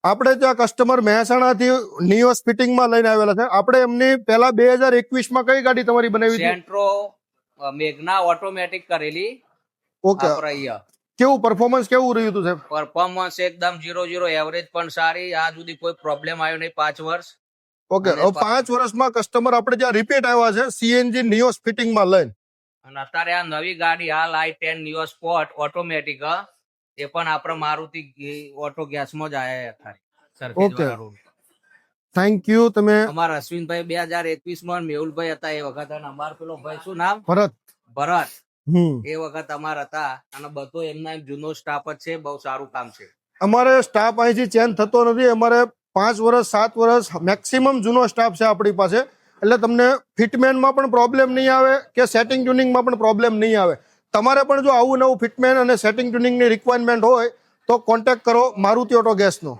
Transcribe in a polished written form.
આપણે ત્યાં કસ્ટમર મહેસાણાથી નિયોસ ફિટિંગમાં લઈને આવેલા છે. આપણે એમની પહેલા 2021 કઈ ગાડી તમારી બનાવી હતી? સેન્ટ્રો મેઘના ઓટોમેટિક કરેલી. ઓકે, આપણે અહીંયા કેવું પરફોર્મન્સ કેવું રહ્યું હતું સાહેબ? પરફોર્મન્સ એકદમ 0-0, એવરેજ પણ સારી. આ સુધી કોઈ પ્રોબ્લેમ આવ્યો નહીં 5 વર્ષ. ઓકે, હવે 5 વર્ષમાં કસ્ટમર આપણે જ્યાં રિપીટ આવ્યા છે સીએનજી નિયોસ ફિટિંગમાં લઈને, અને અત્યારે આ નવી ગાડી હાલ i10 નિયો સ્પોર્ટ ઓટોમેટિક, એ પણ આપણે મારુતિ ઓટો ગેસમાં જ આયા સરખેજ વાળા રોડ. Thank you. તમે અમારા અશ્વિનભાઈ 2021 માં મેહુલભાઈ હતા એ વખત, અને અમારો પેલો ભાઈ શું નામ, ભરત. ભરત, એ વખત અમારા હતા. અને બધો એમના જૂનો સ્ટાફ જ છે. બહુ સારું કામ છે. અમારે સ્ટાફ અહીંથી ચેન્જ થતો નથી. અમારે 5 વર્ષ 7 વર્ષ મેક્સિમમ જૂનો સ્ટાફ છે આપણી પાસે. એટલે તમને ફિટમેનમાં પણ પ્રોબ્લેમ નહીં આવે કે સેટિંગ ટ્યુનિંગમાં પણ પ્રોબ્લેમ નહીં આવે. તમારે પણ જો આવું નવું ફિટમેન અને સેટિંગ ટ્યુનિંગની રિક્વાયરમેન્ટ હોય તો કોન્ટેક્ટ કરો મારુતિ ઓટો ગેસનો.